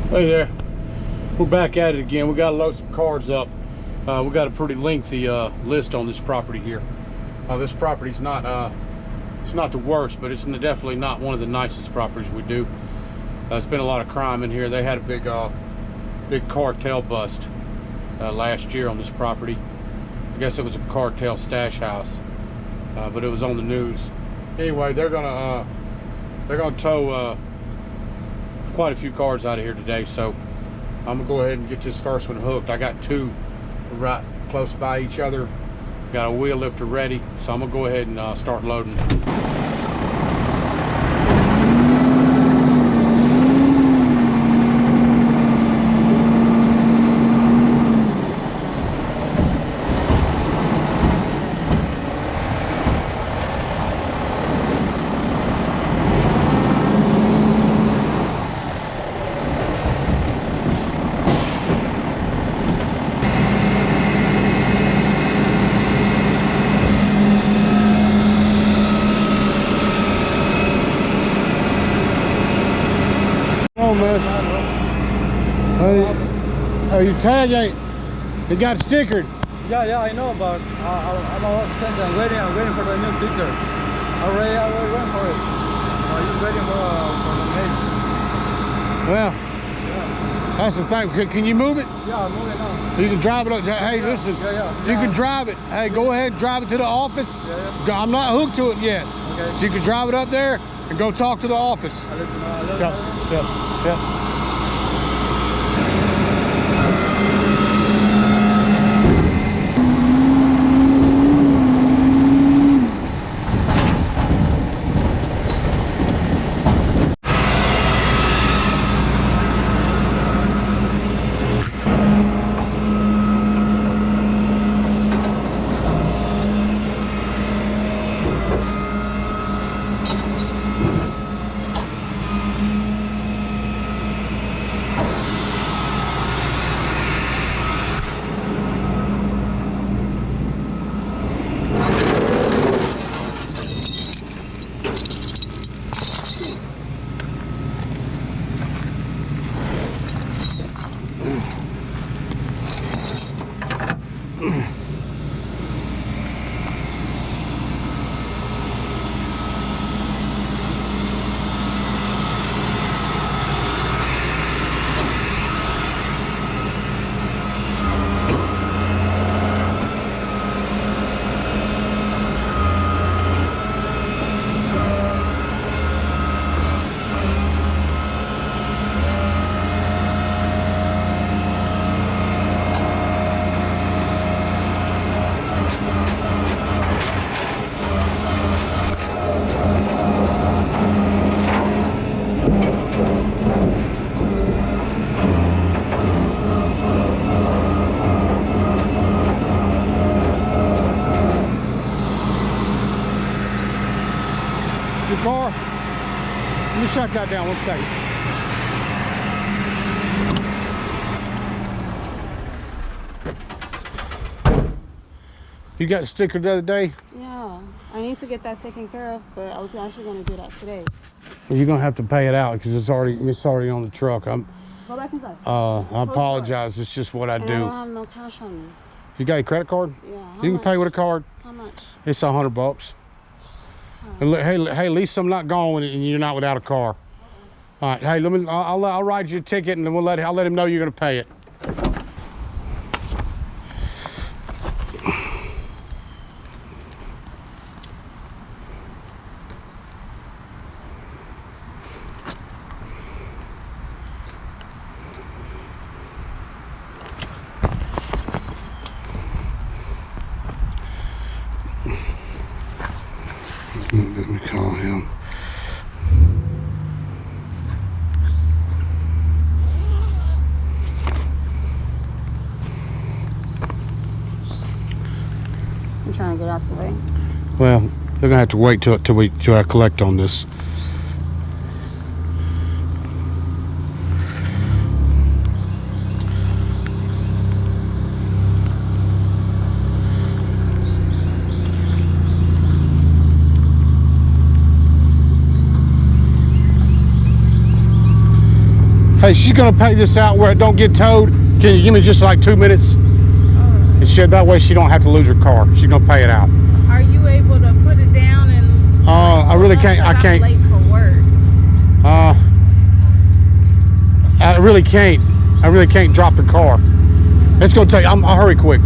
Hey there, we're back at it again. We got to load some cars up. We got a pretty lengthy list on this property here. This property's not it's not the worst, but it's definitely not one of the nicest properties we do. It's been a lot of crime in here. They had a big cartel bust last year on this property. I guess it was a cartel stash house, but it was on the news. Anyway, they're gonna tow quite a few cars out of here today, so I'm gonna go ahead and get this first one hooked. I got two right close by each other. Got a wheel lifter ready, so I'm gonna go ahead and start loading. Oh, your tag ain't, it got stickered. Yeah, I know, but I'm waiting for the new sticker. Already waiting for it. Just waiting for the mail. Well, yeah. That's the thing. Can you move it? Yeah, I'm moving now. You can drive it up. Hey, listen. You can drive it. Hey, go ahead and drive it to the office. I'm not hooked to it yet. Okay. So you can drive it up there and go talk to the office. I'll let you know. Yep. Your car. Let me shut that down 1 second. You got stickered the other day? Yeah, I need to get that taken care of, but I was actually going to do that today. Well, you're gonna have to pay it out because it's already on the truck. Go back inside. I apologize. It's just what I do. I don't have no cash on me. You got your credit card? Yeah. You can pay with a card. How much? It's $100. And hey, at least I'm not gone and you're not without a car. All right, hey, I'll write you a ticket and then I'll let him know you're gonna pay it. Let me call him. I'm trying to get out the way. Well, they're gonna have to wait till I collect on this. Hey, she's gonna pay this out where it don't get towed. Can you give me just like 2 minutes? And she, that way she don't have to lose her car. She's gonna pay it out. Are you able to put it down and? I really can't. I can't. I'm late for work. I really can't. I really can't drop the car. It's gonna take. I'll hurry quick.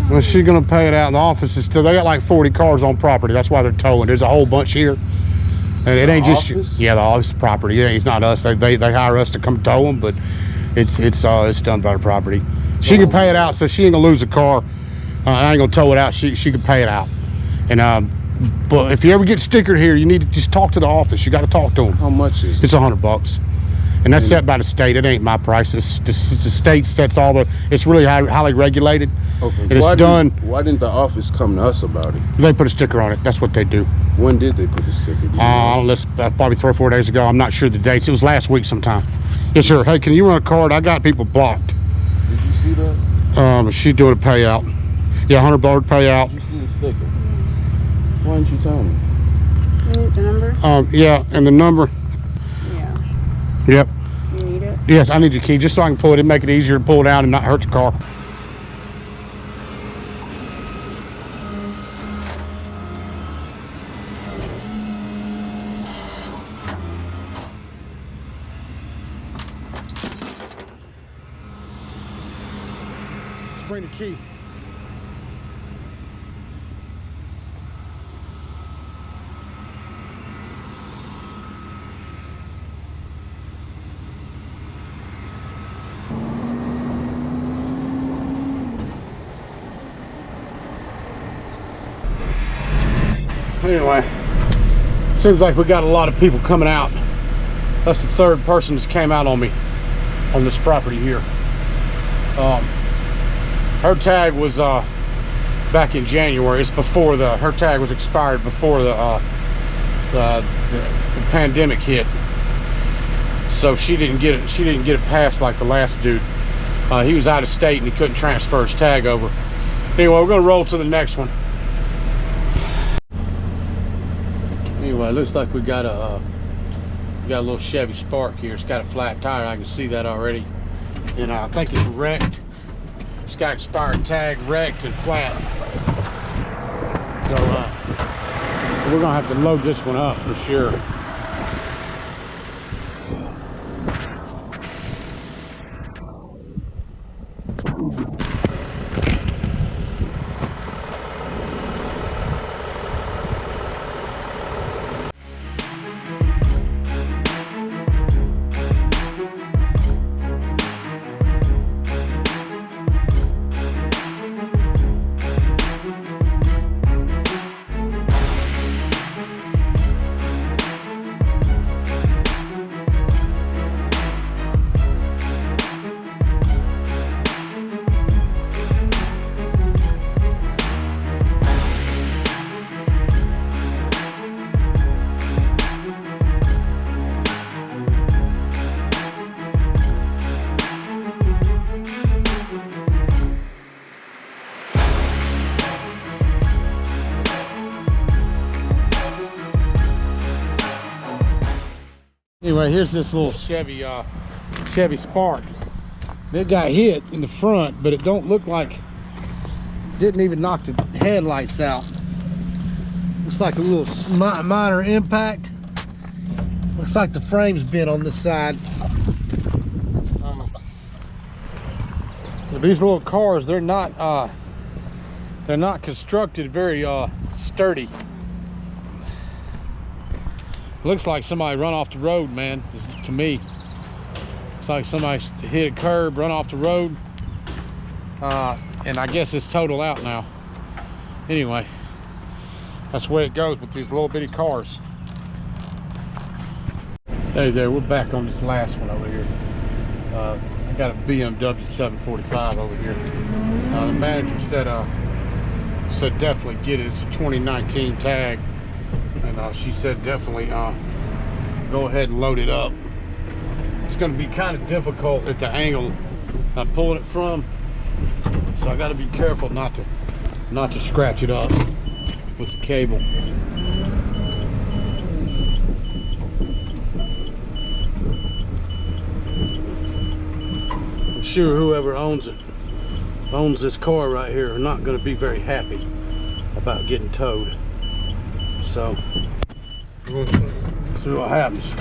Well, she's gonna pay it out in the office. Is still, they got like 40 cars on property. That's why they're towing. There's a whole bunch here, and it ain't just yeah, the office property. It's not us. They hire us to come tow them, but it's done by the property. She can pay it out, so she ain't gonna lose a car. I ain't gonna tow it out. She can pay it out. And but if you ever get stickered here, you need to just talk to the office. You got to talk to them. How much is it? It's $100, and that's set by the state. It ain't my price. It's the state sets all the. It's really highly regulated. Okay. And it's done. Why didn't the office come to us about it? They put a sticker on it. That's what they do. When did they put the sticker? Probably 3 or 4 days ago. I'm not sure the dates. It was last week sometime. Yes, sir. Hey, can you run a card? I got people blocked. Did you see that? She's doing a payout. Yeah, $100 payout. Did you see the sticker? Why didn't you tell me? You need the number? Yeah, and the number. Yeah. Yep. You need it? Yes, I need the key just so I can pull it and make it easier to pull down and not hurt the car. Just bring the key. Anyway, seems like we got a lot of people coming out. That's the third person that's came out on me on this property here. Her tag was back in January. It's before her tag was expired before the pandemic hit. So she didn't get it. She didn't get it passed like the last dude. He was out of state and he couldn't transfer his tag over. Anyway, we're gonna roll to the next one. Anyway, it looks like we got a little Chevy Spark here. It's got a flat tire. I can see that already, and I think it's wrecked. It's got expired tag, wrecked and flat. So we're gonna have to load this one up for sure. Anyway, here's this little Chevy Spark. It got hit in the front, but it don't look like, didn't even knock the headlights out. Looks like a little minor impact. Looks like the frame's bent on this side. These little cars, they're not constructed very sturdy. Looks like somebody run off the road, man, to me. It's like somebody hit a curb, run off the road, and I guess it's total out now. Anyway, that's the way it goes with these little bitty cars. Hey there, we're back on this last one over here. I got a BMW 745 over here. The manager said definitely get it. It's a 2019 tag. And she said definitely go ahead and load it up. It's going to be kind of difficult at the angle I'm pulling it from. So I got to be careful not to scratch it up with the cable. I'm sure whoever owns this car right here are not going to be very happy about getting towed. So we'll see what happens.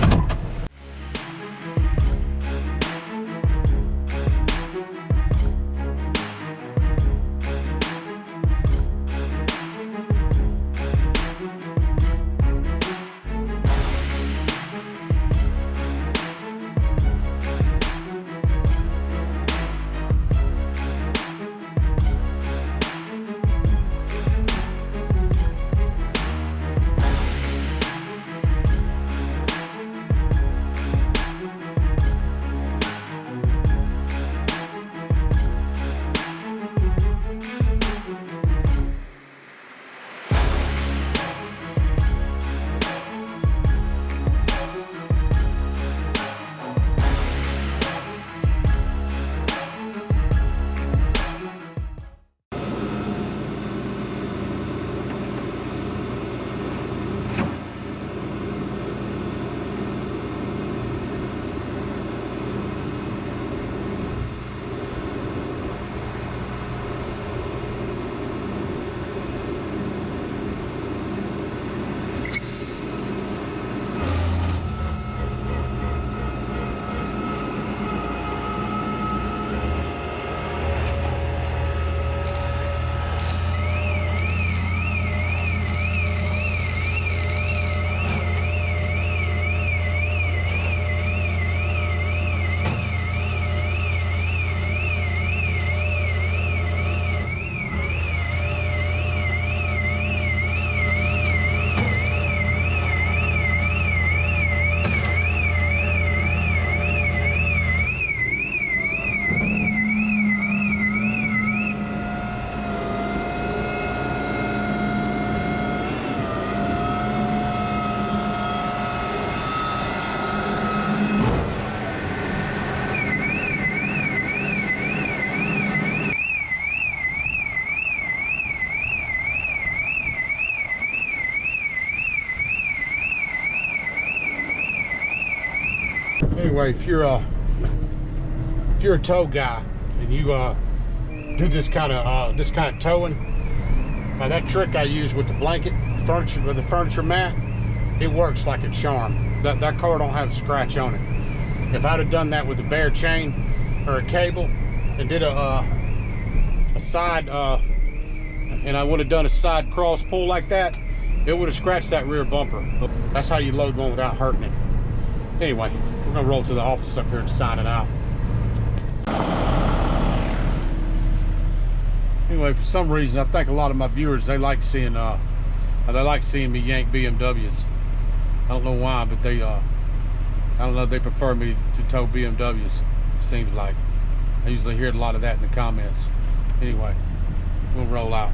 Anyway, if you're a tow guy and you do this kind of towing, that trick I use with the blanket furniture mat, it works like a charm. That car don't have a scratch on it. If I'd have done that with a bare chain or a cable and did a side and I would have done a side cross pull like that, it would have scratched that rear bumper. That's how you load one without hurting it. Anyway, we're gonna roll to the office up here and sign it out. Anyway, for some reason, I think a lot of my viewers, they like seeing me yank BMWs. I don't know why, but I don't know, they prefer me to tow BMWs, seems like. I usually hear a lot of that in the comments. Anyway, we'll roll out.